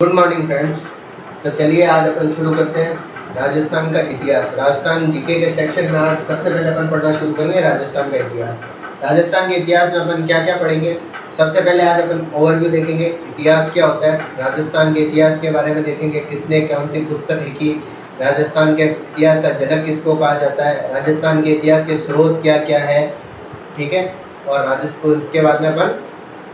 Good morning friends. तो चलिए आज अपन शुरू करते हैं राजस्थान का इतिहास। राजस्थान जीके के सेक्शन में आज सबसे पहले अपन पढ़ना शुरू करेंगे राजस्थान का इतिहास। राजस्थान के इतिहास में अपन क्या क्या पढ़ेंगे, सबसे पहले आज अपन ओवरव्यू देखेंगे, इतिहास क्या होता है, राजस्थान के इतिहास के बारे में देखेंगे, किसने कौन सी पुस्तक लिखी, राजस्थान के इतिहास का जनक किसको कहा जाता है, राजस्थान के इतिहास के स्रोत क्या क्या है, ठीक है। और राजस्थान उसके बाद में अपन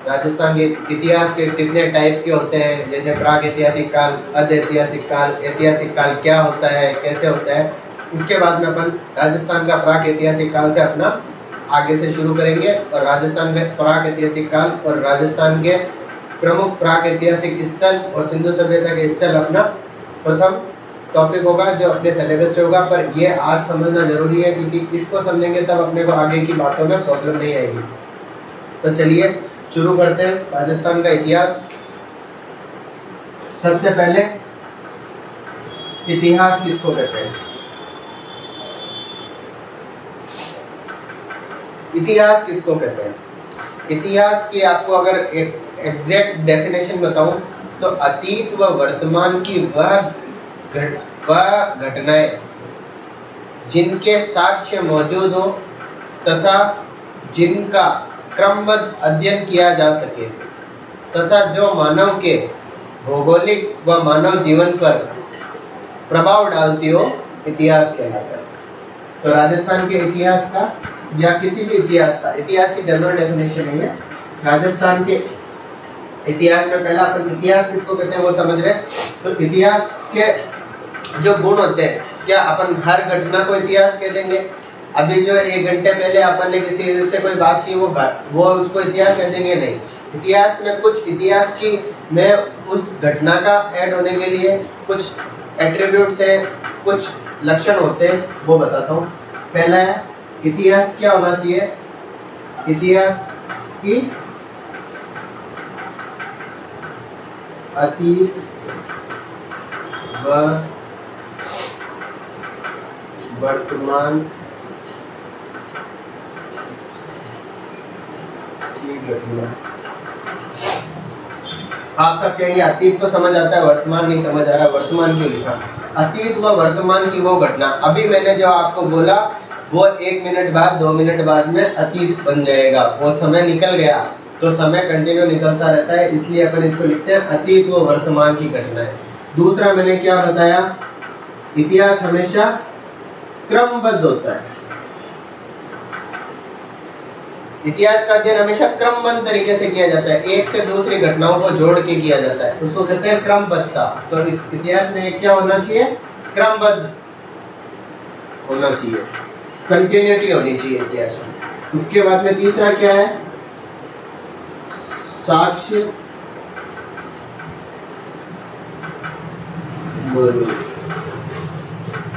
राजस्थान के इतिहास के कितने टाइप के होते हैं, जैसे प्राग ऐतिहासिक काल, अध ऐतिहासिक काल, ऐतिहासिक काल क्या होता है, कैसे होता है। उसके बाद में अपन राजस्थान का प्राग ऐतिहासिक काल से अपना आगे से शुरू करेंगे और राजस्थान के प्राग ऐतिहासिक काल और राजस्थान के प्रमुख प्राग ऐतिहासिक स्थल और सिंधु सभ्यता के स्थल अपना प्रथम टॉपिक होगा जो अपने सिलेबस से होगा। पर ये आज समझना जरूरी है क्योंकि इसको समझेंगे तब अपने को आगे की बातों में प्रॉब्लम नहीं आएगी। तो चलिए शुरू करते हैं राजस्थान का इतिहास। सबसे पहले इतिहास किसको कहते हैं? इतिहास किसको कहते हैं? इतिहास की आपको अगर एक एग्जैक्ट डेफिनेशन बताऊं तो अतीत व वर्तमान की वह घटनाएं जिनके साक्ष्य मौजूद हो तथा जिनका क्रमबद्ध अध्ययन किया जा सके तथा जो मानव के भौगोलिक व मानव जीवन पर प्रभाव डालती हो, इतिहास कहलाता है। तो राजस्थान के इतिहास का या किसी भी इतिहास का, इतिहास की जनरल डेफिनेशन है राजस्थान के इतिहास में। पहला अपन इतिहास किसको कहते हैं वो समझ रहे। तो इतिहास के जो गुण होते हैं, क्या अपन हर घटना को इतिहास कह देंगे? अभी जो 1 घंटे पहले अपन ने किसी से कोई बात की वो उसको इतिहास कह देंगे? नहीं। इतिहास में कुछ इतिहास की में उस घटना का ऐड होने के लिए कुछ एट्रीब्यूट्स हैं, कुछ लक्षण होते हैं, वो बताता हूँ। पहला है इतिहास क्या होना चाहिए? इतिहास की अतीत व वर्तमान घटना। आप सब कहेंगे अतीत तो समझ आता है, वर्तमान नहीं समझ आ रहा, वर्तमान क्यों लिखा? अतीत व वर्तमान की वो घटना, अभी मैंने जो आपको बोला वो 1 मिनट बाद 2 मिनट बाद में अतीत बन जाएगा, वो समय निकल गया। तो समय कंटिन्यू निकलता रहता है, इसलिए अपन इसको लिखते हैं अतीत व वर्तमान की घटनाएं। दूसरा मैंने क्या बताया, इतिहास हमेशा क्रमबद्ध होता है। इतिहास का अध्ययन हमेशा क्रमबद्ध तरीके से किया जाता है, एक से दूसरी घटनाओं को जोड़ के किया जाता है, उसको कहते हैं क्रमबद्धता। तो इस इतिहास में क्या होना चाहिए? क्रमबद्ध होना चाहिए, कंटिन्यूटी होनी चाहिए इतिहास में। उसके बाद में तीसरा क्या है? साक्ष्य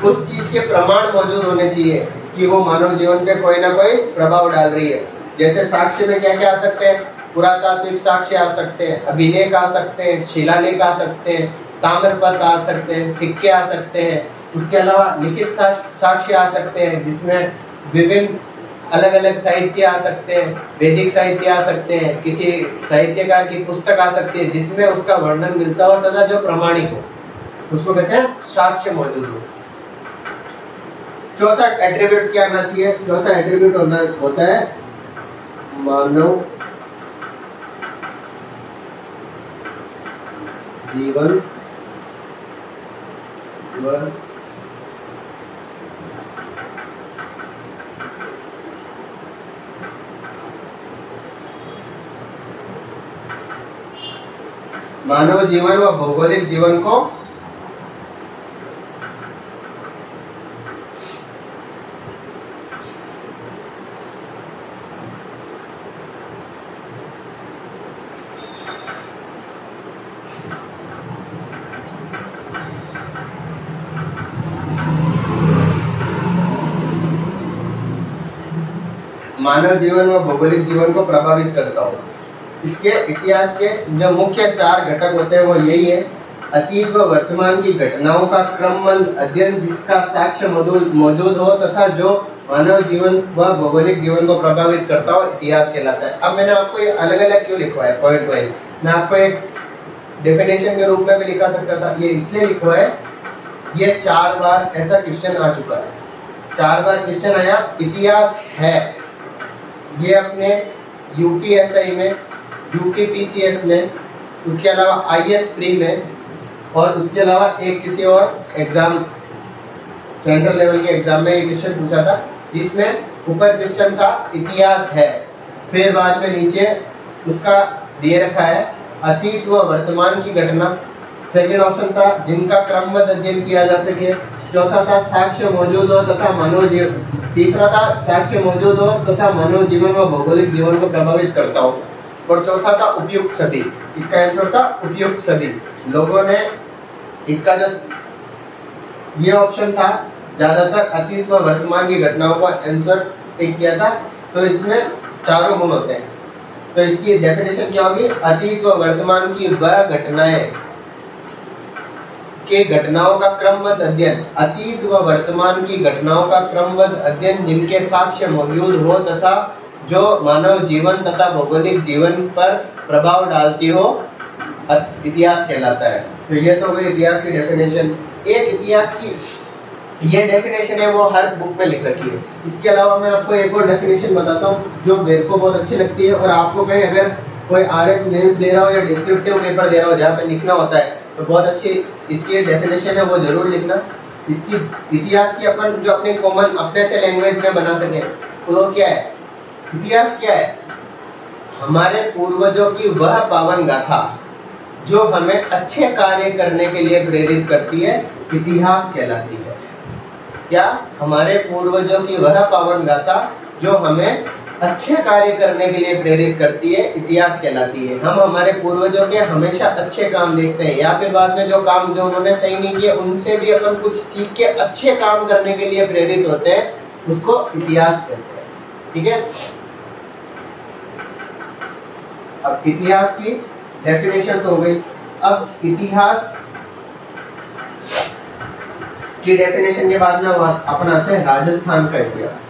उस चीज के प्रमाण मौजूद होने चाहिए कि वो मानव जीवन पे कोई ना कोई प्रभाव डाल रही है। जैसे साक्ष्य में क्या क्या आ सकते हैं? पुरातात्विक साक्ष्य आ सकते हैं, अभिलेख आ सकते हैं, शिलालेख आ सकते हैं, ताम्रपत्र आ सकते हैं, सिक्के आ सकते हैं। उसके अलावा लिखित साक्ष्य आ सकते हैं जिसमें विभिन्न अलग अलग साहित्य आ सकते हैं, वैदिक साहित्य आ सकते हैं, किसी साहित्यकार की पुस्तक आ सकती है जिसमें उसका वर्णन मिलता हो तथा जो प्रमाणिक हो, उसको कहते हैं साक्ष्य मौजूद हो। चौथा एट्रीब्यूट क्या आना चाहिए? चौथा एट्रीब्यूट होता है मानव जीवन व मानव जीवन व भौगोलिक जीवन को मानव जीवन व भौगोलिक जीवन को प्रभावित करता हो। इसके इतिहास के जो मुख्य 4 घटक होते हैं वो यही है: अतीत व वर्तमान की घटनाओं का क्रमबद्ध अध्ययन जिसका साक्ष्य मौजूद हो तथा जो मानव जीवन व भौगोलिक जीवन को प्रभावित करता हो, इतिहास कहलाता है। अब मैंने आपको ये अलग अलग क्यों लिखवाया पॉइंट वाइज, मैं आपको एक डेफिनेशन के रूप में भी लिखा सकता था, ये इसलिए लिखा है, ये 4 बार ऐसा क्वेश्चन आ चुका है, 4 बार क्वेश्चन आया। इतिहास है ये अपने यूपीएसआई में, यूपीपीसीएस में, उसके अलावा आईएएस प्री में, और उसके अलावा एक किसी और एग्जाम सेंट्रल लेवल के एग्जाम में ये क्वेश्चन पूछा था, जिसमें ऊपर क्वेश्चन था इतिहास है, फिर बाद में नीचे उसका दिए रखा है अतीत व वर्तमान की घटना। सेकंड ऑप्शन था जिनका क्रमबद्ध अध्ययन किया जा सके। चौथा था साक्ष्य मौजूद हो तथा मानव जीवन। तीसरा था साक्ष्य मौजूद हो तथा मानव जीवन व भौगोलिक जीवन को प्रभावित करता हो। और चौथा था उपयुक्त सभी। इसका आंसर था उपयुक्त सभी। लोगों ने इसका जो ये ऑप्शन था ज्यादातर अतीत व वर्तमान की घटनाओं का आंसर टिक किया था। तो इसमें चारों गुण होते हैं। तो इसकी डेफिनेशन क्या होगी? अतीत व वर्तमान की वह घटनाएं के घटनाओं का क्रमबद्ध अध्ययन, अतीत व वर्तमान की घटनाओं का क्रमबद्ध अध्ययन जिनके साक्ष्य मौजूद हो तथा जो मानव जीवन तथा भौगोलिक जीवन पर प्रभाव डालती हो, इतिहास कहलाता है। तो ये तो गई इतिहास की डेफिनेशन। एक इतिहास की ये डेफिनेशन है वो हर बुक में लिख रखी है। इसके अलावा मैं आपको एक और डेफिनेशन बताता हूँ जो मेरे को बहुत अच्छी लगती है, और आपको कहीं अगर कोई आरएस मेंस दे रहा हो या डिस्क्रिप्टिव पेपर दे रहा हो जहाँ पे लिखना होता है तो बहुत अच्छी इसकी डेफिनेशन है वो जरूर लिखना। इसकी इतिहास की अपन जो अपनी कॉमन अपने से लैंग्वेज में बना सके वो क्या है? इतिहास क्या है? हमारे पूर्वजों की वह पावन गाथा जो हमें अच्छे कार्य करने के लिए प्रेरित करती है, इतिहास कहलाती है। क्या? हमारे पूर्वजों की वह पावन गाथा जो हमें अच्छे कार्य करने के लिए प्रेरित करती है, इतिहास कहलाती है। हम हमारे पूर्वजों के हमेशा अच्छे काम देखते हैं, या फिर बाद में जो काम जो उन्होंने सही नहीं किए उनसे भी अपन कुछ सीख के अच्छे काम करने के लिए प्रेरित होते हैं, उसको इतिहास कहते हैं। ठीक है। अब इतिहास की डेफिनेशन तो हो गई। अब इतिहास की डेफिनेशन के बाद में अपन आते हैं राजस्थान का इतिहास।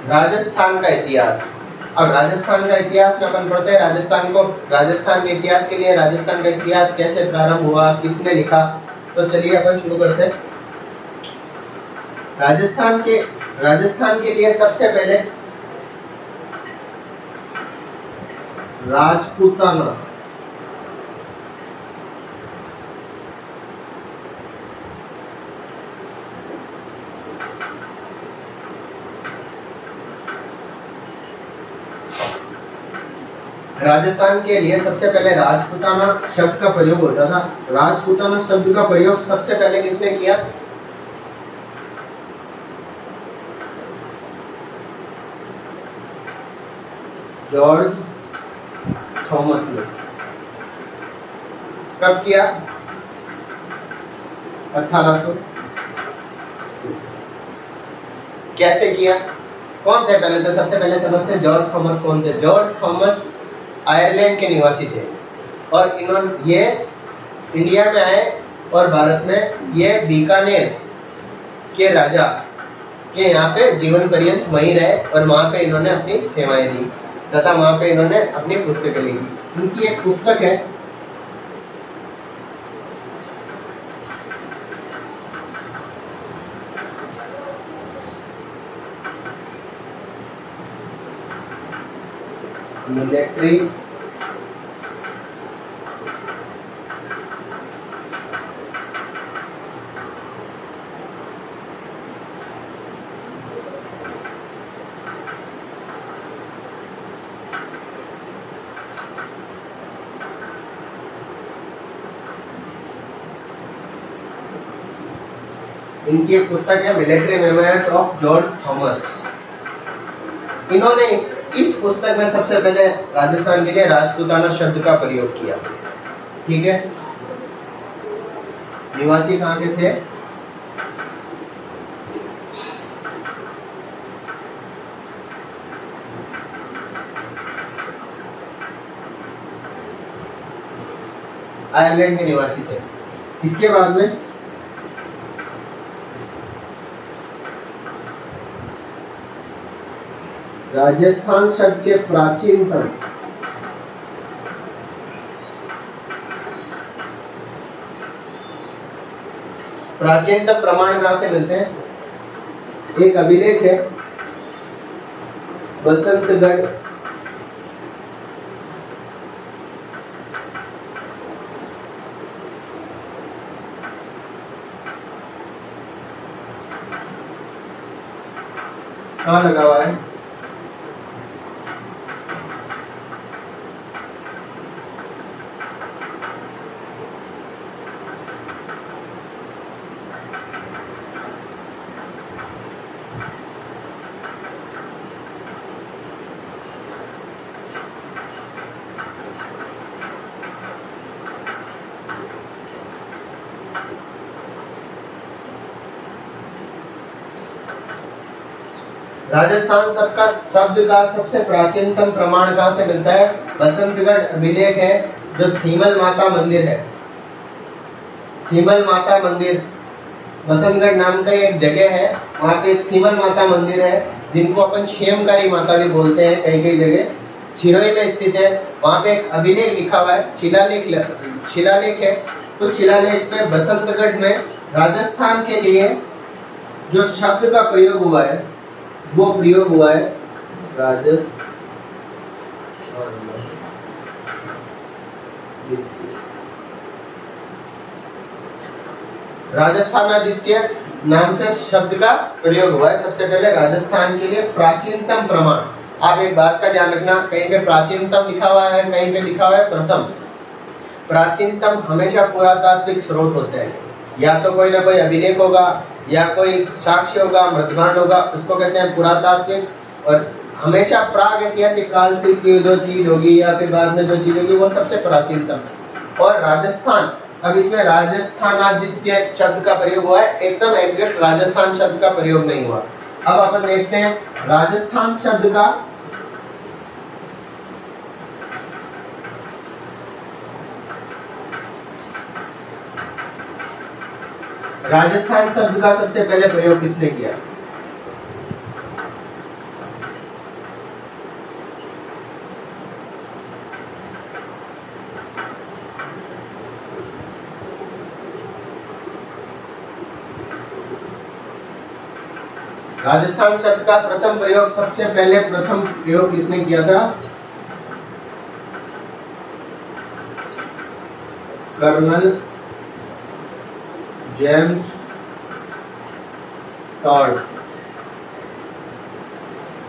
राजस्थान का इतिहास। अब राजस्थान का इतिहास में अपन पढ़ते हैं राजस्थान के इतिहास के लिए राजस्थान का इतिहास कैसे प्रारंभ हुआ, किसने लिखा। तो चलिए अपन शुरू करते हैं। राजस्थान के लिए सबसे पहले राजपूताना राजस्थान के लिए सबसे पहले राजपूताना शब्द का प्रयोग होता था। राजपूताना शब्द का प्रयोग सबसे पहले किसने किया? जॉर्ज थॉमस ने। कब किया? 1800। कैसे किया? कौन थे? पहले तो सबसे पहले समझते हैं जॉर्ज थॉमस कौन थे। जॉर्ज थॉमस आयरलैंड के निवासी थे और इन्होंने ये इंडिया में आए और भारत में ये बीकानेर के राजा के यहाँ पे जीवन पर्यंत वहीं रहे और वहाँ पे इन्होंने अपनी सेवाएं दी तथा वहाँ पे इन्होंने अपनी पुस्तकें लिखी। उनकी एक पुस्तक है मिलिट्री इनकी एक पुस्तक है military memoirs of George Thomas. इन्होंने इस पुस्तक में सबसे पहले राजस्थान के लिए राजपूताना शब्द का प्रयोग किया। ठीक है। निवासी कहाँ के थे? आयरलैंड के निवासी थे। इसके बाद में राजस्थान शब्द के प्राचीनतम प्रमाण कहां से मिलते हैं? एक अभिलेख है बसंतगढ़ कहाँ लगा हुआ है? राजस्थान शब्द का सबसे प्राचीनतम प्रमाण कहां से मिलता है? बसंतगढ़ अभिलेख है जो सीमल माता मंदिर है। सीमल माता मंदिर बसंतगढ़ नाम का एक जगह है, वहाँ पे एक सीमल माता मंदिर है जिनको अपन क्षेमकारी माता भी बोलते हैं कई कई जगह। सिरोही में स्थित है। वहाँ पे एक अभिलेख लिखा हुआ है, शिलालेख है। उस शिलालेख में बसंतगढ़ में राजस्थान के लिए जो शब्द का प्रयोग हुआ है वो प्रयोग हुआ है राजस्थानादित्य नाम से शब्द का प्रयोग हुआ है सबसे पहले राजस्थान के लिए प्राचीनतम प्रमाण। आप एक बात का ध्यान रखना, कहीं पे प्राचीनतम लिखा हुआ है, कहीं पे लिखा हुआ है प्रथम। प्राचीनतम हमेशा पुरातात्विक स्रोत होते हैं, या तो कोई ना कोई अभिलेख होगा या कोई साक्ष्य होगा, मृदभांड होगा, उसको कहते हैं पुरातात्विक। और हमेशा प्राग ऐतिहासिक काल से जो चीज होगी या फिर बाद में जो चीज होगी वो सबसे प्राचीनतम है। और राजस्थान, अब इसमें राजस्थानादित्य शब्द का प्रयोग हुआ है, एकदम एग्जैक्ट राजस्थान शब्द का प्रयोग नहीं हुआ। अब अपन देखते हैं राजस्थान शब्द का सबसे पहले प्रयोग किसने किया? राजस्थान शब्द का प्रथम प्रयोग किसने किया था? Colonel James Tod.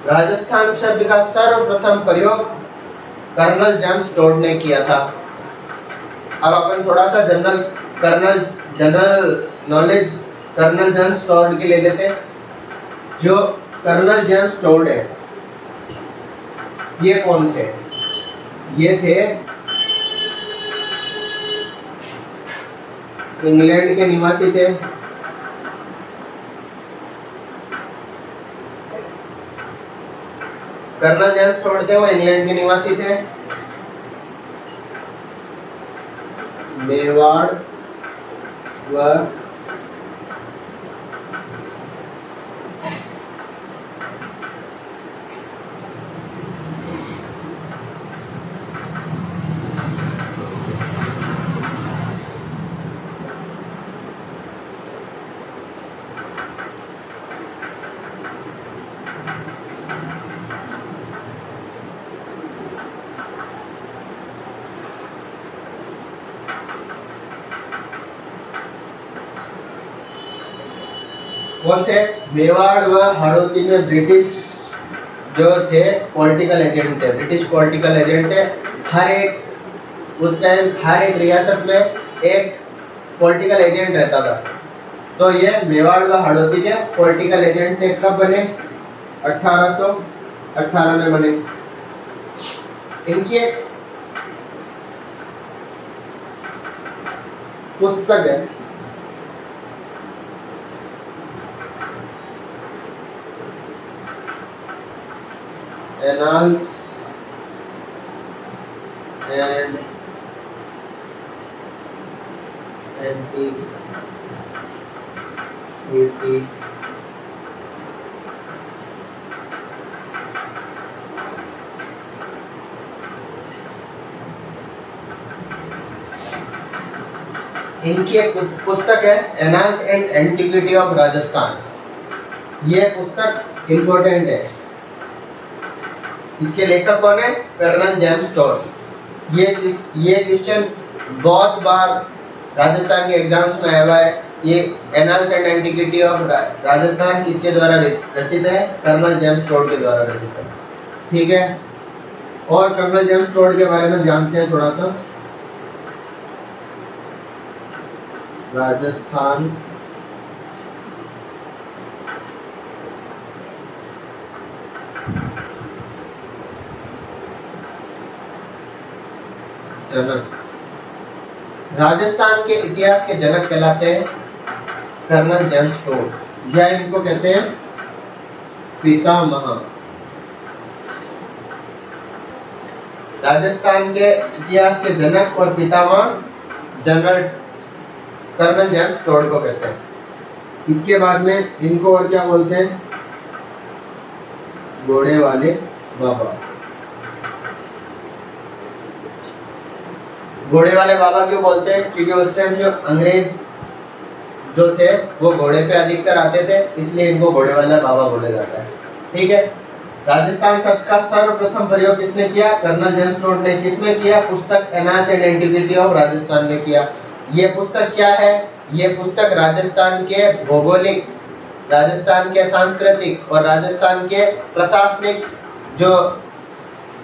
राजस्थान शब्द का सर्वप्रथम प्रयोग कर्नल जेम्स टॉड ने किया था। अब अपन थोड़ा सा general knowledge colonel James Tod की ले लेते हैं। जो कर्नल जेम्स टॉड है, ये कौन थे? ये थे इंग्लैंड के निवासी थे। कर्नल जेम्स टॉड थे, वो इंग्लैंड के निवासी थे। मेवाड़ व कौन थे? मेवाड़ व हाड़ौती में ब्रिटिश जो थे पॉलिटिकल एजेंट थे, ब्रिटिश पॉलिटिकल एजेंट थे। हर एक उस टाइम हर एक रियासत में एक पॉलिटिकल एजेंट रहता था। तो ये मेवाड़ व हाड़ौती के पॉलिटिकल एजेंट थे। कब बने? 1818 में बने। इनकी एक पुस्तक है, Annals and एंटीग्विटी इनकी एक पुस्तक है annals and antiquity of Rajasthan. ये पुस्तक इंपॉर्टेंट है। इसके लेखक कौन है? Colonel James Tod. ये क्वेश्चन बहुत बार राजस्थान के एग्जाम्स में आया हुआ है। ये annals and antiquity of Rajasthan किसके द्वारा रचित है? कर्नल जेम्स टॉड के द्वारा रचित है। ठीक है, और कर्नल जेम्स टॉड के बारे में जानते हैं थोड़ा सा। राजस्थान जनक, राजस्थान के इतिहास के जनक कहलाते हैं कर्नल जेम्स टॉड, या इनको कहते हैं पितामह। राजस्थान के इतिहास के जनक और पितामह जनरल कर्नल जेम्स टॉड को कहते हैं। इसके बाद में इनको और क्या बोलते हैं? घोड़े वाले बाबा। घोड़े वाले बाबा क्यों बोलते हैं? क्योंकि उस टाइम जो अंग्रेज जो थे वो घोड़े पे अधिकतर आते थे, इसलिए इनको घोड़े वाला बाबा बोला जाता है। ठीक है, राजस्थान शब्द का सर्वप्रथम प्रयोग किसने किया? कर्नल जेम्स टॉड ने। किसने किया? पुस्तक annals and antiquity of Rajasthan ने किया। ये पुस्तक क्या है? ये पुस्तक राजस्थान के भौगोलिक, राजस्थान के सांस्कृतिक और राजस्थान के प्रशासनिक जो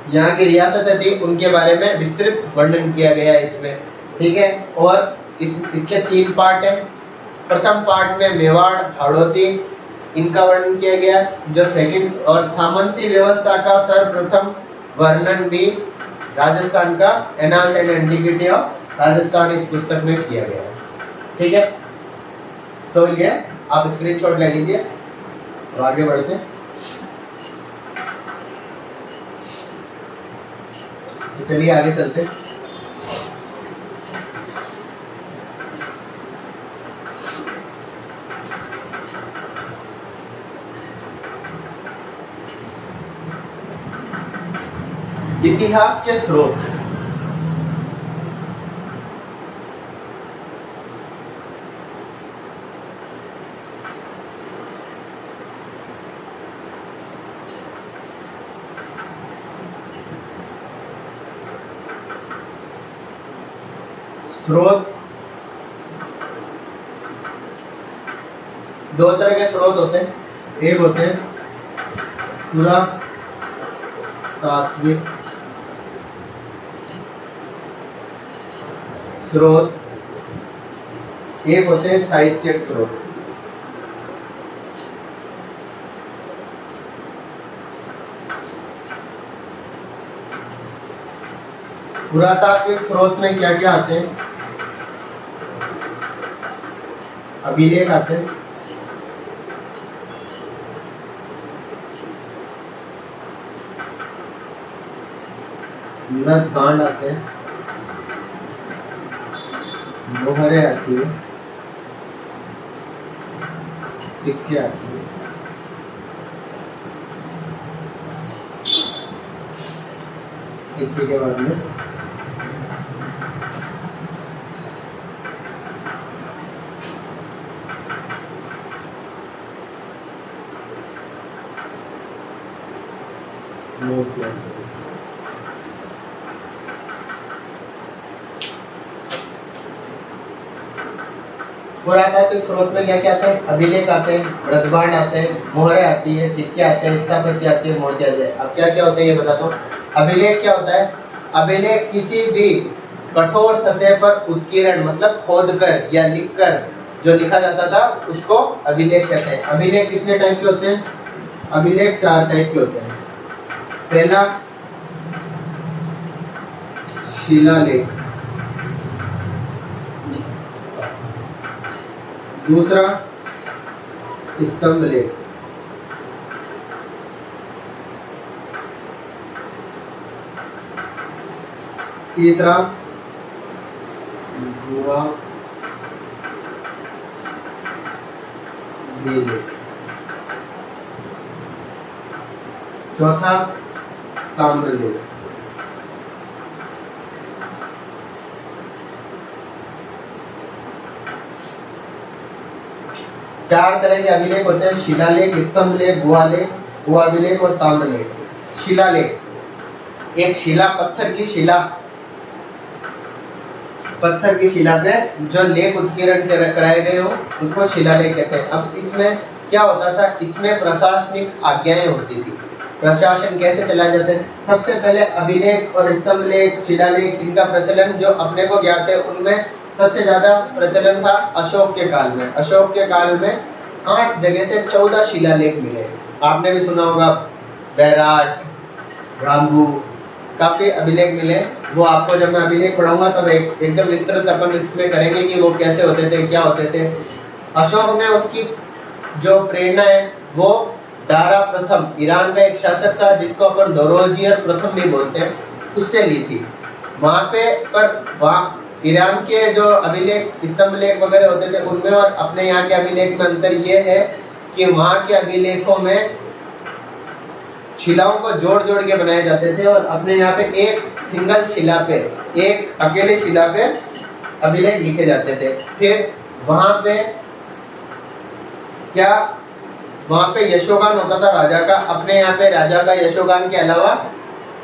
यहाँ की रियासतें थी उनके बारे में विस्तृत वर्णन किया गया है इसमें। ठीक है, और इसके 3 पार्ट हैं। प्रथम पार्ट में मेवाड़, हाड़ौती इनका वर्णन किया गया। जो सेकंड और सामंती व्यवस्था का सर्वप्रथम वर्णन भी राजस्थान का annals and antiquity of Rajasthan इस पुस्तक में किया गया है। ठीक है, तो ये आप स्क्रीनशॉट ले लीजिए और आगे बढ़ते हैं। तो चलिए आगे चलते हैं। इतिहास के स्रोत। स्रोत 2 तरह के स्रोत होते हैं। एक होते हैं पुरातात्विक स्रोत, एक होते हैं साहित्यिक स्रोत। पुरातात्विक स्रोत में क्या क्या आते हैं? अभिलेख आते हैं, मृत कांड आते हैं, मोहरें आती है, सिक्के आते हैं, सिक्के के बाद में नोट आते हैं। पुरातात्विक स्रोत में क्या क्या आते हैं? अभिलेख आते हैं, मृदभांड आते हैं, मोहरें आती है, सिक्के आते हैं, स्थापत्य आती है, मूर्ति आती है। अब क्या क्या होता है ये बताता हूँ। अभिलेख क्या होता है? अभिलेख किसी भी कठोर सतह पर उत्कीर्ण मतलब खोदकर या लिखकर जो लिखा जाता था उसको अभिलेख कहते हैं। अभिलेख कितने टाइप के होते हैं? अभिलेख 4 टाइप के होते हैं। पहला शिलालेख, दूसरा स्तंभ लेख, तीसरा गुहा अभिलेख। चौथा ताम्रलेख। चार तरह के अभिलेख होते हैं, शिलालेख, स्तंभ लेख, गुहालेख, गुहाभिलेख और ताम्रलेख। शिलालेख, एक शिला, पत्थर की शिला पे जो लेख उत्कीर्ण कराए गए हो उसको शिलालेख कहते हैं। अब इसमें क्या होता था, इसमें प्रशासनिक आज्ञाएं होती थी, प्रशासन कैसे चलाया जाता है। सबसे पहले अभिलेख और स्तंभ लेख, शिलालेख, इनका प्रचलन जो अपने को ज्ञात है उनमें सबसे ज्यादा प्रचलन था अशोक के काल में। अशोक के काल में 8 जगह से 14 शिलालेख मिले। आपने भी सुना होगा बैराट, रामू, काफी अभिलेख मिले। वो आपको जब मैं अभिलेख पढ़ाऊंगा तब एकदम विस्तृत अपन इसमें करेंगे कि वो कैसे होते थे, क्या होते थे। अशोक ने उसकी जो प्रेरणा है वो दारा प्रथम, ईरान का एक शासक था जिसको अपन डोरोजियर प्रथम भी बोलते हैं, उससे ली थी। वहां पे वहाँ ईरान के जो अभिलेख, स्तंभ लेख वगैरह होते थे उनमें और अपने यहाँ के अभिलेख में अंतर ये है कि वहां के अभिलेखों में शिलाओं को जोड़ जोड़ के बनाए जाते थे और अपने यहाँ पे एक सिंगल शिला पे, एक अकेले शिला पे अभिलेख लिखे जाते थे। फिर वहां पे क्या, वहां पे यशोगान होता था राजा का। अपने यहाँ पे राजा का यशोगान के अलावा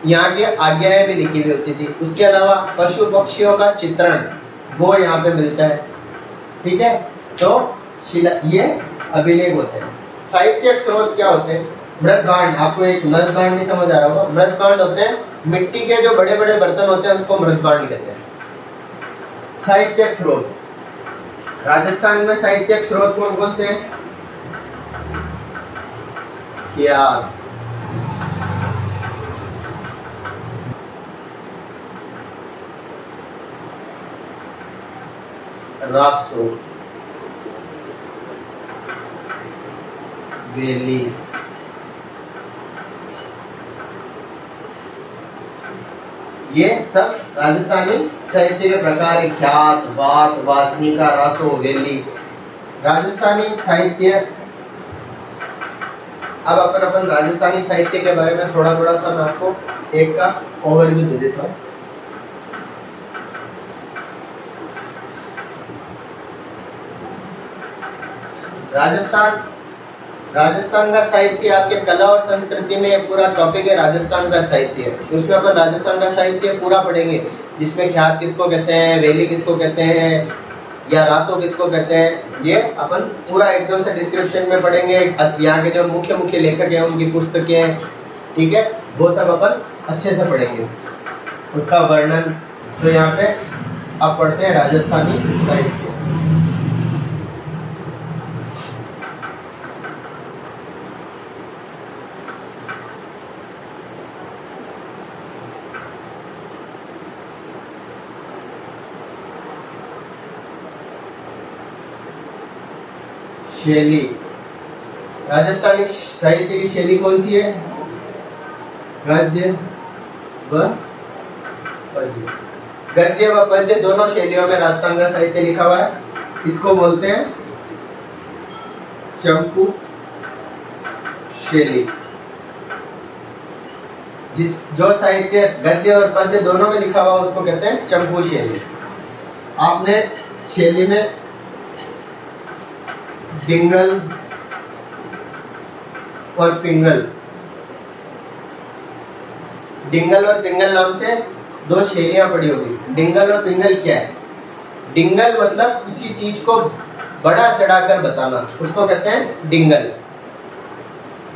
यहाँ की आज्ञाएं भी लिखी हुई होती थी। उसके अलावा पशु पक्षियों का चित्रण वो यहाँ पे मिलता है। ठीक है, तो ये अभिलेख होते हैं। साहित्यिक स्रोत क्या होते हैं? मृदभांड, आपको एक मृदभांड नहीं समझ आ रहा होगा। मृदभांड होते हैं मिट्टी के जो बड़े बड़े बर्तन होते हैं उसको मृदभांड कहते हैं। साहित्यिक स्रोत, राजस्थान में साहित्यिक स्रोत कौन कौन से हैं? क्या रासो, वेली, ये सब राजस्थानी साहित्य के प्रकार है। ख्यात, बात, वासनिका, रासो, वेली, राजस्थानी साहित्य। अब अपन राजस्थानी साहित्य के बारे में थोड़ा थोड़ा सा मैं आपको एक का ओवरव्यू दे देता हूँ। राजस्थान का साहित्य, आपके कला और संस्कृति में एक पूरा टॉपिक है राजस्थान का साहित्य। उसमें अपन राजस्थान का साहित्य पूरा पढ़ेंगे, जिसमें ख्यात किसको कहते हैं, वेली किसको कहते हैं, या रासो किसको कहते हैं, ये अपन पूरा एकदम से डिस्क्रिप्शन में पढ़ेंगे। यहाँ के जो मुख्य मुख्य लेखक हैं उनकी पुस्तकें, ठीक है, वो सब अपन अच्छे से पढ़ेंगे, उसका वर्णन। तो यहाँ पे आप पढ़ते हैं राजस्थानी साहित्य। शैली, राजस्थानी साहित्य की शैली कौन सी है? गद्य व पद्य। गद्य व पद्य दोनों शैलियों में राजस्थान का साहित्य लिखा हुआ है। इसको बोलते हैं चंपू शैली। जो साहित्य गद्य और पद्य दोनों में लिखा हुआ उसको कहते हैं चंपू शैली। आपने शैली में डिंगल और पिंगल, डिंगल और पिंगल नाम से दो शैलियां पड़ी होगी। डिंगल और पिंगल क्या है? डिंगल मतलब किसी चीज को बड़ा चढ़ाकर बताना, उसको कहते हैं डिंगल।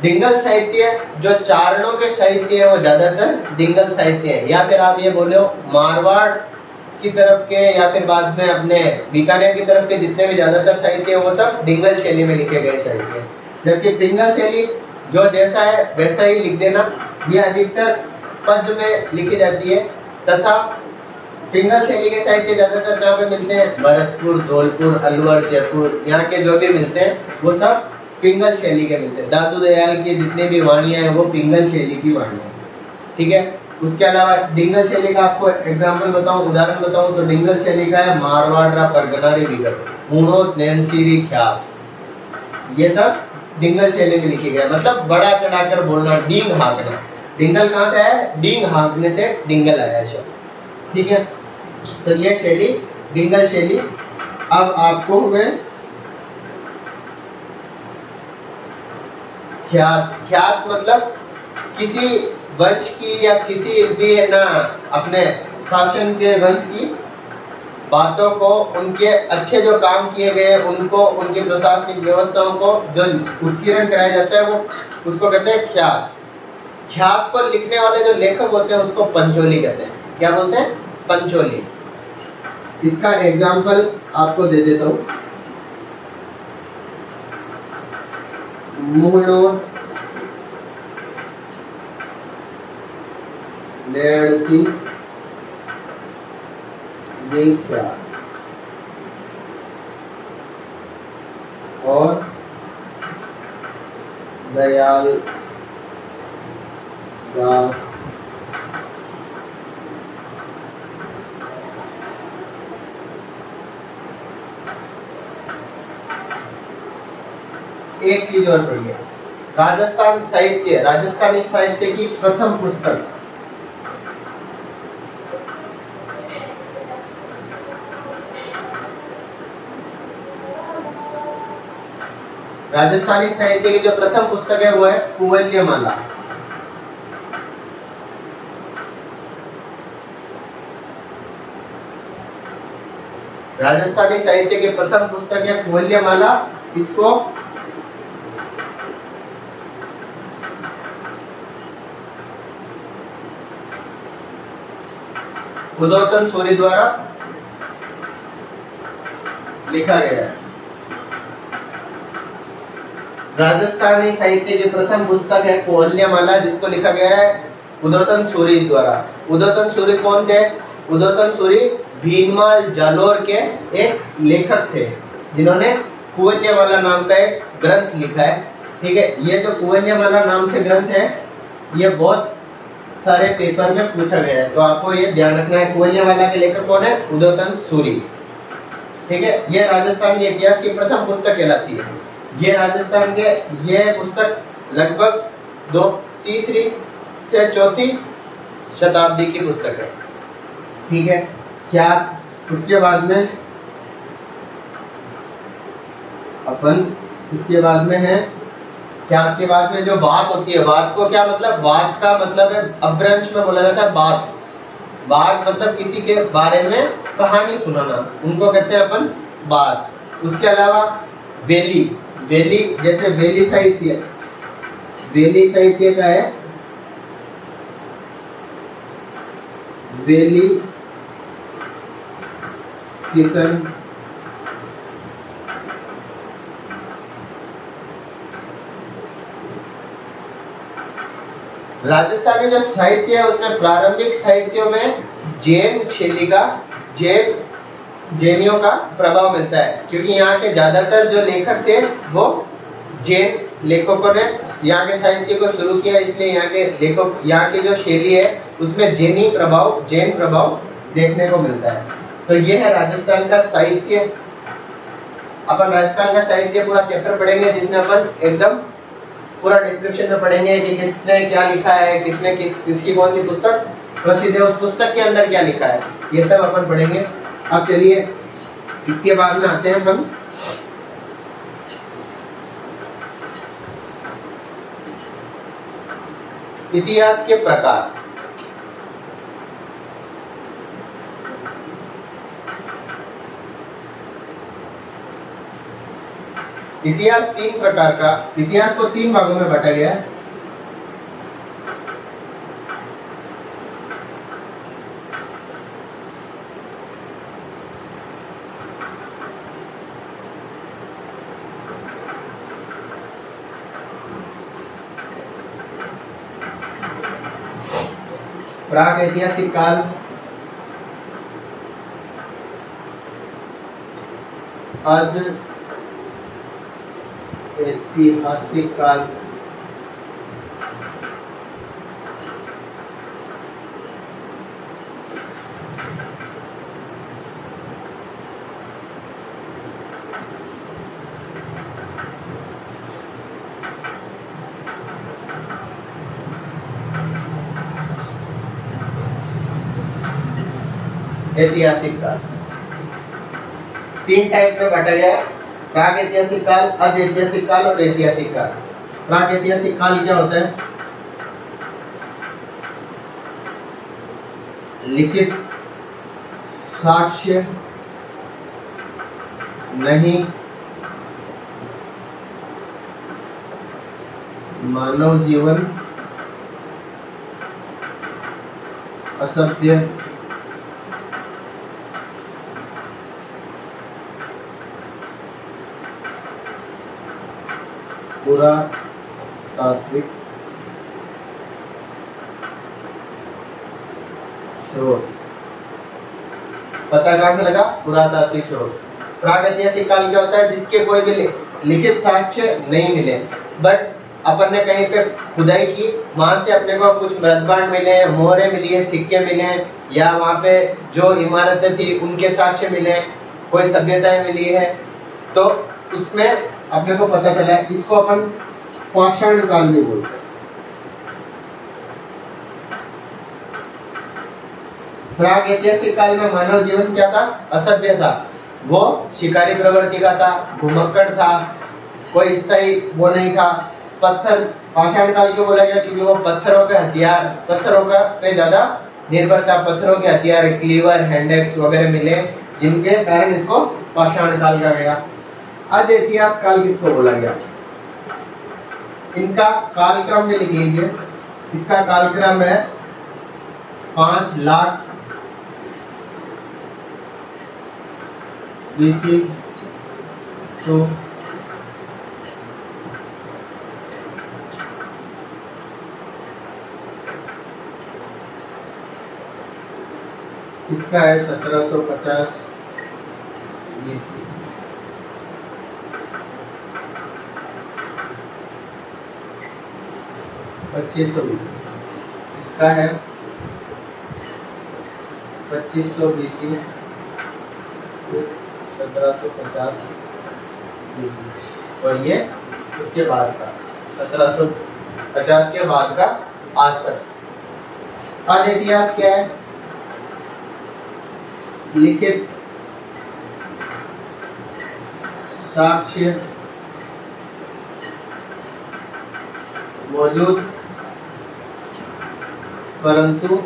डिंगल साहित्य जो चारणों के साहित्य है वो ज्यादातर डिंगल साहित्य है। या फिर आप ये बोलो मारवाड़ की तरफ के या फिर बाद में अपने बीकानेर की तरफ के जितने भी ज्यादातर साहित्य है वो सब डिंगल शैली में लिखे गए साहित्य। जबकि पिंगल शैली जो जैसा है वैसा ही लिख देना, ये अधिकतर पद्य में लिखी जाती है। तथा पिंगल शैली के साहित्य ज्यादातर कहाँ पे मिलते हैं? भरतपुर, धौलपुर, अलवर, जयपुर, यहाँ के जो भी मिलते हैं वो सब पिंगल शैली के मिलते हैं। दादू दयाल की जितने भी वाणियां हैं वो पिंगल शैली की वाणियां, ठीक है। उसके अलावा डिंगल शैली का आपको एग्जाम्पल बताऊं, उदाहरण बताऊं तो डिंगल शैली का है मारवाड़ रा परगना रे विगत, मूणोत नैनसीरी ख्यात, ये सब डिंगल शैली में लिखे गए, मतलब बड़ा चढ़ाकर बोलना, डींग हाँकना। डिंगल कहाँ से आया? डींग हाँकने से डिंगल आया शब्द, ठीक है। तो ये शैली डिंगल शैली। अब आपको मैं ख्यात, ख्यात मतलब किसी वंश की या किसी भी है ना अपने शासन के वंश की बातों को, उनके अच्छे जो काम किए गए उनको, उनकी प्रशासनिक व्यवस्थाओं को जो उत्कीर्ण कराया जाता है वो उसको कहते हैं ख्यात। ख्यात को लिखने वाले जो लेखक होते हैं उसको पंचोली कहते हैं। क्या बोलते हैं? पंचोली। इसका एग्जाम्पल आपको दे देता हूं। मुहणोर नेणसी ख्यात और दयाल दास एक चीज और पढ़िए, राजस्थान साहित्य, राजस्थानी साहित्य की प्रथम पुस्तक राजस्थानी साहित्य की जो प्रथम पुस्तक है वो है कुवल्यमाला। राजस्थानी साहित्य की प्रथम पुस्तक है कुवल्यमाला। इसको उदोतन सूरी द्वारा लिखा गया है। राजस्थानी साहित्य की प्रथम पुस्तक है कुवल्यमाला, जिसको लिखा गया है उदोतन सूरी द्वारा। उदोतन सूरी कौन थे? उदोतन सूरी भीनमाल जालोर के एक लेखक थे, जिन्होंने कुवल्यमाला नाम का एक ग्रंथ लिखा है, ठीक है। ये जो कुवल्यमाला नाम से ग्रंथ है ये बहुत सारे पेपर में पूछा गया है, तो आपको ये ध्यान रखना है। कुवल्यमाला के लेखक कौन है? उदोतन सूरी, ठीक है। ये राजस्थान के इतिहास की प्रथम पुस्तक कहलाती है। ये राजस्थान के, ये पुस्तक लगभग तीसरी से चौथी शताब्दी की पुस्तक है, ठीक है। क्या उसके बाद में अपन, इसके बाद में है क्या, के बाद में जो बात होती है, बात को क्या मतलब? बात का मतलब है अपभ्रंश में बोला जाता है बात। बात मतलब किसी के बारे में कहानी सुनाना, उनको कहते हैं अपन बात। उसके अलावा वेली, वेली जैसे वेली साहित्य, वेली साहित्य का है वेली किशन राजस्थानी जो साहित्य है उसमें प्रारंभिक साहित्यों में जैन शैली का, जैनियों का प्रभाव मिलता है, क्योंकि यहाँ के ज्यादातर जो लेखक थे वो जैन लेखकों ने यहाँ के साहित्य को शुरू किया, इसलिए यहाँ के लेखक, यहाँ की जो शैली है उसमें जैन प्रभाव देखने को मिलता है। तो ये है राजस्थान का साहित्य। अपन राजस्थान का साहित्य पूरा चैप्टर पढ़ेंगे, जिसमें अपन एकदम पूरा डिस्क्रिप्शन में पढ़ेंगे कि किसने क्या लिखा है, किसने किसकी कौन सी पुस्तक प्रसिद्ध है, उस पुस्तक के अंदर क्या लिखा है, ये सब अपन पढ़ेंगे। अब चलिए इसके बाद में आते हैं अपन इतिहास के प्रकार। इतिहास तीन प्रकार का, इतिहास को तीन भागों में बांटा गया है। प्राग ऐतिहासिक काल, अर्ध ऐतिहासिक काल, ऐतिहासिक काल। 3 टाइप में बांटा गया है, प्राग ऐतिहासिक काल, अध ऐतिहासिक काल और ऐतिहासिक काल। प्राग ऐतिहासिक काल क्या होता है? लिखित साक्ष्य नहीं, मानव जीवन असभ्य, पुरातात्विक स्रोत। पता कहां से लगा? पुरातात्विक स्रोत। प्राग ऐतिहासिक काल क्या होता है? जिसके कोई भी लिखित साक्ष्य नहीं मिले, बट अपन ने कहीं पे खुदाई की, वहां से अपने को कुछ मृदबांड मिले, मोहरें मिली है, सिक्के मिले हैं, या वहां पे जो इमारतें थी उनके साक्ष्य मिले, कोई सभ्यताएं मिली है, तो उसमें अपने को पता चला है। इसको अपन पाषाण काल भी बोलते हैं। प्राग ऐतिहासिक काल में मानव जीवन क्या था? असभ्य था। वो शिकारी प्रवृत्ति का था, घुमक्कड़ था, कोई स्थायी वो नहीं था। पत्थर, पाषाण काल क्यों बोला गया? क्योंकि वो पत्थरों के हथियार, पत्थरों का पे ज्यादा निर्भर था। पत्थरों के हथियार, क्लीवर, हैंडेक्स वगैरह मिले, जिनके कारण इसको पाषाण काल कहा गया। अध इतिहास काल किसको बोला गया? इनका कालक्रम भी लिख लीजिए। इसका कालक्रम है 5 लाख BC तो इसका है 1750 BC। इसका है 2500 BC, 1750 BC। और ये उसके बाद का 1750 के बाद का आज तक। आज इतिहास क्या है? लिखित साक्ष्य मौजूद परंतु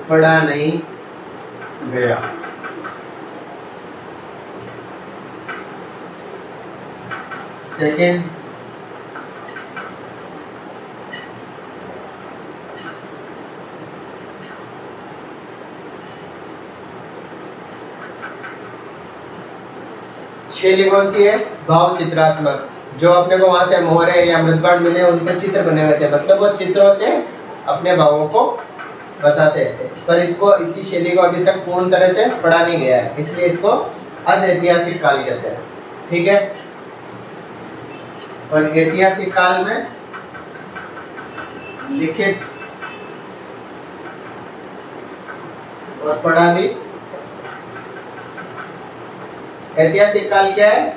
पढ़ा नहीं गया। सेकेंड, शैली कौन सी है? भाव चित्रात्मक। जो अपने को वहां से मोहरे या मृदबांड मिले, उनके चित्र बने हुए थे, मतलब वो चित्रों से अपने भावों को बताते थे। पर इसको, इसकी शैली को अभी तक पूर्ण तरह से पढ़ा नहीं गया है, इसलिए इसको अध ऐतिहासिक काल कहते हैं। ठीक है। और ऐतिहासिक काल में लिखित और पढ़ा भी। ऐतिहासिक काल क्या है?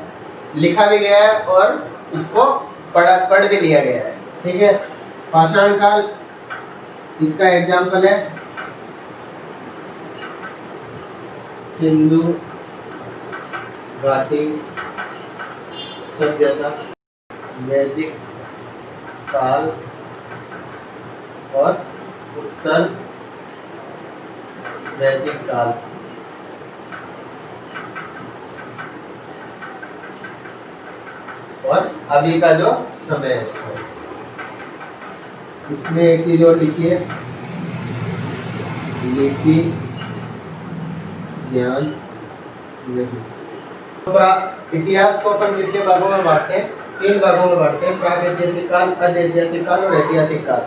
लिखा भी गया है और उसको पढ़ भी लिया गया है। ठीक है। पाषाण काल, इसका एग्जाम्पल है सिंधु घाटी सभ्यता, वैदिक काल और उत्तर वैदिक काल। और अभी का जो समय है, इसमें एक चीज और लिखिए, लिखी ज्ञान नहीं। इतिहास को अपन कितने भागों में बांटते हैं? 3 भागों में बांटते हैं, प्राग ऐतिहासिक काल, अध ऐतिहासिक काल और ऐतिहासिक काल।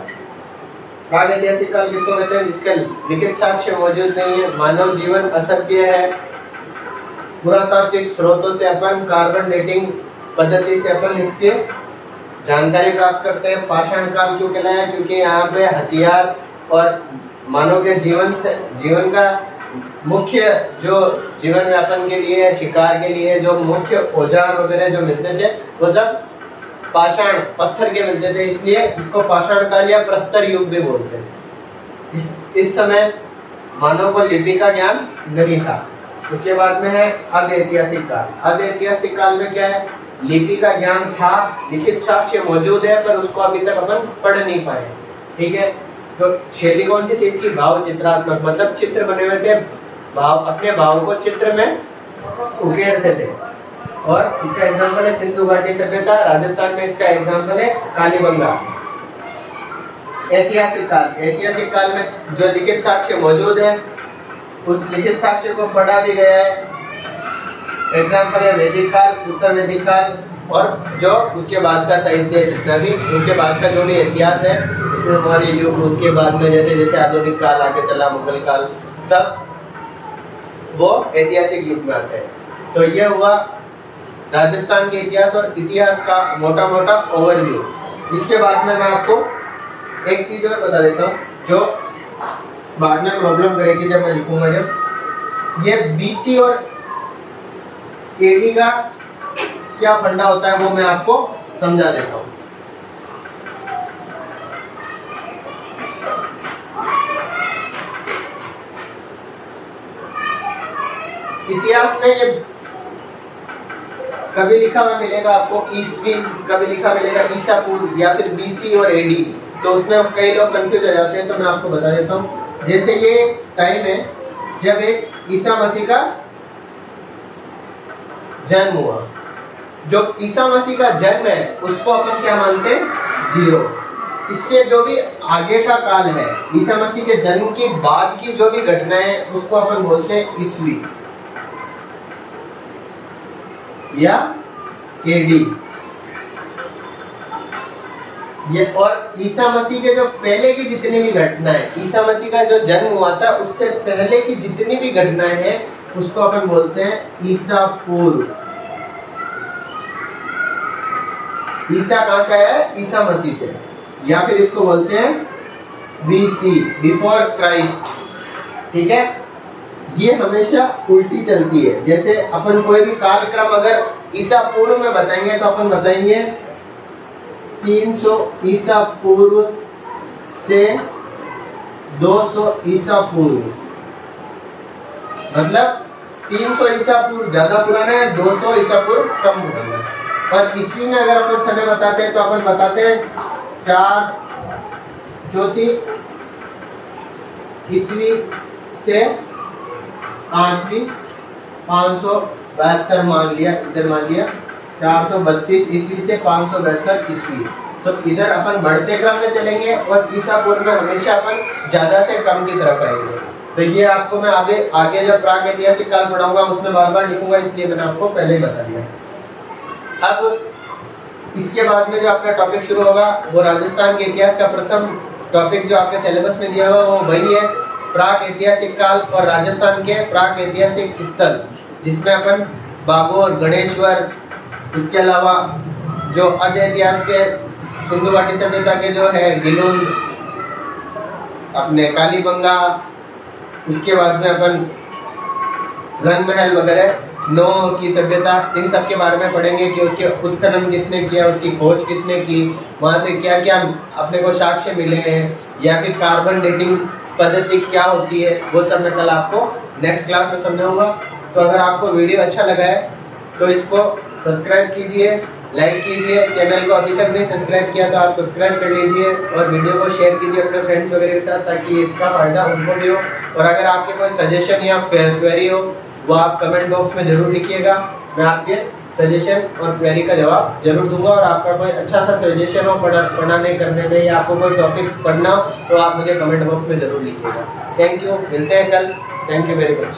प्राग ऐतिहासिक काल किसको कहते हैं? जिसके लिखित साक्ष्य मौजूद नहीं है, मानव जीवन असभ्य है, पुरातात्विक स्रोतों से अपन कार्बन डेटिंग पद्धति से अपन इसके जानकारी प्राप्त करते हैं। पाषाण काल क्यों कहलाया? क्योंकि यहाँ पे हथियार और मानव के जीवन का मुख्य, जो जीवन यापन के लिए, शिकार के लिए जो मुख्य औजार वगैरह जो मिलते थे, वो सब पाषाण पत्थर के मिलते थे, इसलिए इसको पाषाण काल या प्रस्तर युग भी बोलते हैं। इस समय मानव को लिपि का ज्ञान नहीं था। उसके बाद में है अधैतिहासिक काल। अधैतिहासिक काल में क्या है, लिपि का ज्ञान था, लिखित साक्ष्य मौजूद है, पर उसको अभी तक अपन पढ़ नहीं पाए। ठीक है, तो शैली कौन सी थी इसकी, भाव चित्रात्मक, मतलब चित्र बने हुए थे, भाव अपने भाव को चित्र में उकेरते थे। और इसका एग्जांपल है सिंधु घाटी सभ्यता, राजस्थान में इसका एग्जांपल है कालीबंगा। ऐतिहासिक काल, ऐतिहासिक काल में जो लिखित साक्ष्य मौजूद है उस लिखित साक्ष्य को पढ़ा भी गया है। एग्जांपल है वैदिक काल, उत्तर वैदिक काल, और जो उसके बाद का साहित्य है जितना भी, उसके बाद का जो भी इतिहास है, इसमें मौर्य युग, उसके बाद में जैसे जैसे आधुनिक काल आगे चला, मुगल काल, सब वो ऐतिहासिक युग में आते हैं। तो ये हुआ राजस्थान के इतिहास और इतिहास का मोटा मोटा ओवरव्यू। इसके बाद में मैं आपको एक चीज और बता देता हूँ जो बाद में प्रॉब्लम करेगी जब मैं लिखूंगा। जब ये बीसी और एडी का क्या फंडा होता है वो मैं आपको समझा देता हूँ। इतिहास में ये कभी लिखा हुआ मिलेगा आपको ईस्वी, कभी लिखा मिलेगा ईसा पूर्व, या फिर बीसी और एडी। तो उसमें कई लोग कंफ्यूज हो जाते हैं, तो मैं आपको बता देता हूँ। जैसे ये टाइम है जब एक ईसा मसीह का जन्म हुआ। जो ईसा मसीह का जन्म है उसको अपन क्या मानते हैं, जीरो। इससे जो भी आगे का काल है, ईसा मसीह के जन्म के बाद की जो भी घटनाएं हैं उसको अपन बोलते हैं ईस्वी या एडी। ये और ईसा मसीह के जो पहले की जितनी भी घटनाएं, ईसा मसीह का जो जन्म हुआ था उससे पहले की जितनी भी घटनाएं हैं उसको अपन बोलते हैं ईसा पूर्व। ईसा कहां से आया है, ईसा मसीह से, या फिर इसको बोलते हैं बीसी, बिफोर क्राइस्ट। ठीक है, ये हमेशा उल्टी चलती है। जैसे अपन कोई भी कालक्रम अगर ईसा पूर्व में बताएंगे तो अपन बताएंगे 300 ईसा पूर्व से 200 ईसा पूर्व, मतलब 300 ईसा पूर्व ज्यादा पुराना है, 200 ईसा पूर्व कम पुराना है। और ईस्वी में अगर अपन समय बताते हैं तो अपन बताते हैं 4 चौथी ईस्वी से 5वीं 572 मान लिया, इधर मान लिया 432 ईस्वी से 572 ईस्वी। तो इधर अपन बढ़ते क्रम में चलेंगे और ईसा पूर्व में हमेशा अपन ज्यादा से कम की तरफ आएंगे। तो ये आपको मैं आगे जब प्राग ऐतिहासिक काल पढ़ाऊंगा उसमें बार बार लिखूंगा, इसलिए मैंने आपको पहले ही बता दिया। अब इसके बाद में जो आपका टॉपिक शुरू होगा वो राजस्थान के इतिहास का प्रथम टॉपिक जो आपके सिलेबस में दिया हुआ वो वही है, प्राग ऐतिहासिक काल और राजस्थान के प्राग ऐतिहासिक स्थल, जिसमें अपन बागोर, गणेश्वर, इसके अलावा जो आद्य इतिहास के सिंधु घाटी सभ्यता के जो है गिलुन, अपने कालीबंगा, उसके बाद में अपन रंगमहल वगैरह, नो की सभ्यता, इन सब के बारे में पढ़ेंगे कि उसके उत्खनन किसने किया, उसकी खोज किसने की, वहाँ से क्या क्या अपने को साक्ष्य मिले हैं, या फिर कार्बन डेटिंग पद्धति क्या होती है, वो सब मैं कल आपको नेक्स्ट क्लास में समझाऊंगा। तो अगर आपको वीडियो अच्छा लगा है तो इसको सब्सक्राइब कीजिए, लाइक कीजिए, चैनल को अभी तक नहीं सब्सक्राइब किया तो आप सब्सक्राइब कर लीजिए और वीडियो को शेयर कीजिए अपने फ्रेंड्स वगैरह के साथ, ताकि इसका फायदा उनको भी हो। और अगर आपके कोई सजेशन या क्वेरी हो वो आप कमेंट बॉक्स में जरूर लिखिएगा, मैं आपके सजेशन और क्वेरी का जवाब जरूर दूंगा। और आपका कोई अच्छा सा सजेशन हो पढ़ाने करने में, या आपको कोई टॉपिक पढ़ना हो तो आप मुझे कमेंट बॉक्स में जरूर लिखिएगा। थैंक यू, मिलते हैं कल। Thank you very much.